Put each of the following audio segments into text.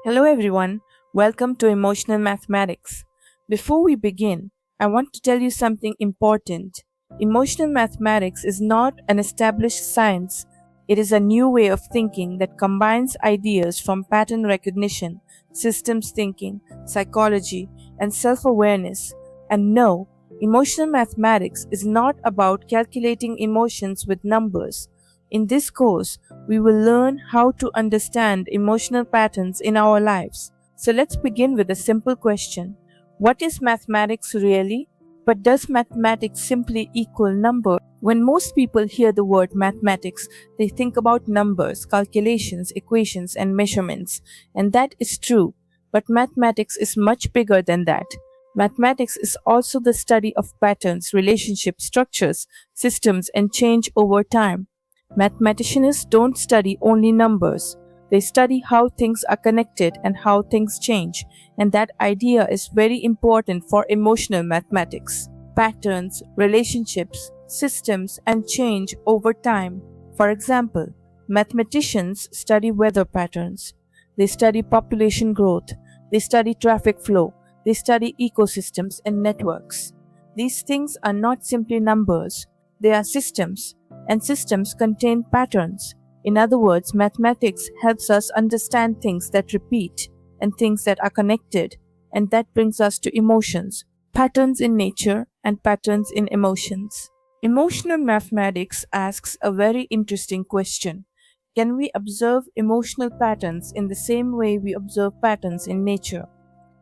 Hello everyone, welcome to Emotional Mathematics. Before we begin, I want to tell you something important. Emotional mathematics is not an established science, it is a new way of thinking that combines ideas from pattern recognition, systems thinking, psychology, and self awareness. And no, emotional mathematics is not about calculating emotions with numbers. In this course, we will learn how to understand emotional patterns in our lives. So let's begin with a simple question. What is mathematics really? But does mathematics simply equal number? When most people hear the word mathematics, they think about numbers, calculations, equations, and measurements. And that is true. But mathematics is much bigger than that. Mathematics is also the study of patterns, relationships, structures, systems, and change over time. Mathematicians don't study only numbers. They study how things are connected and how things change, and that idea is very important for emotional mathematics. Patterns, relationships, systems, and change over time. For example, mathematicians study weather patterns. They study population growth. They study traffic flow. They study ecosystems and networks. These things are not simply numbers, they are systems, and systems contain patterns. In other words, mathematics helps us understand things that repeat and things that are connected, and that brings us to emotions, patterns in nature and patterns in emotions. Emotional mathematics asks a very interesting question. Can we observe emotional patterns in the same way we observe patterns in nature?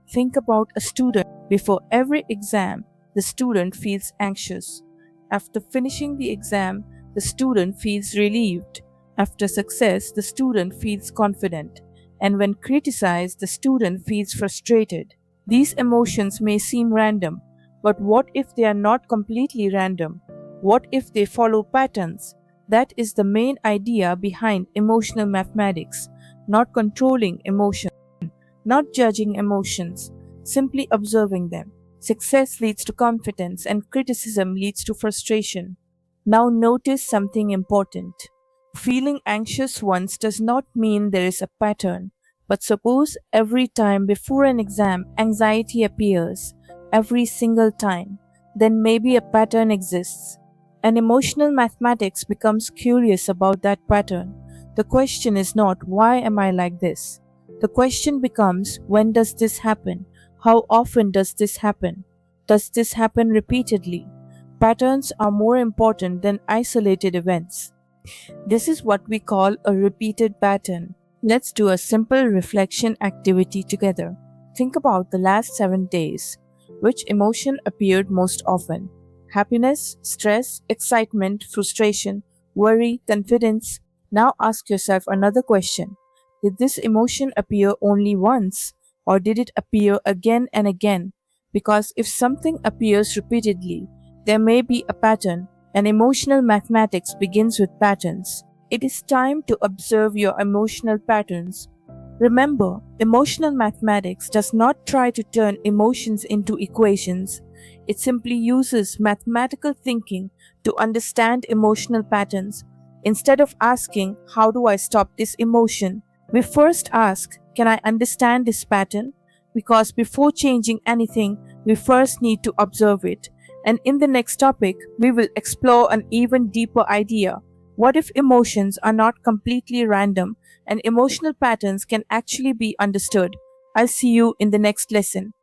Think about a student. Before every exam, the student feels anxious. After finishing the exam, the student feels relieved. After success, the student feels confident. And when criticized, the student feels frustrated. These emotions may seem random, but what if they are not completely random? What if they follow patterns? That is the main idea behind emotional mathematics, not controlling emotions, not judging emotions, simply observing them. Success leads to confidence and criticism leads to frustration. Now notice something important. Feeling anxious once does not mean there is a pattern, but suppose every time before an exam anxiety appears, every single time, then maybe a pattern exists. And emotional mathematics becomes curious about that pattern. The question is not why am I like this? The question becomes when does this happen? How often does this happen? Does this happen repeatedly? Patterns are more important than isolated events. This is what we call a repeated pattern. Let's do a simple reflection activity together. Think about the last 7 days. Which emotion appeared most often? Happiness, stress, excitement, frustration, worry, confidence. Now ask yourself another question. Did this emotion appear only once, or did it appear again and again? Because if something appears repeatedly, there may be a pattern, and emotional mathematics begins with patterns. It is time to observe your emotional patterns. Remember, emotional mathematics does not try to turn emotions into equations. It simply uses mathematical thinking to understand emotional patterns. Instead of asking, how do I stop this emotion? We first ask, can I understand this pattern? Because before changing anything, we first need to observe it. And in the next topic, we will explore an even deeper idea. What if emotions are not completely random and emotional patterns can actually be understood? I'll see you in the next lesson.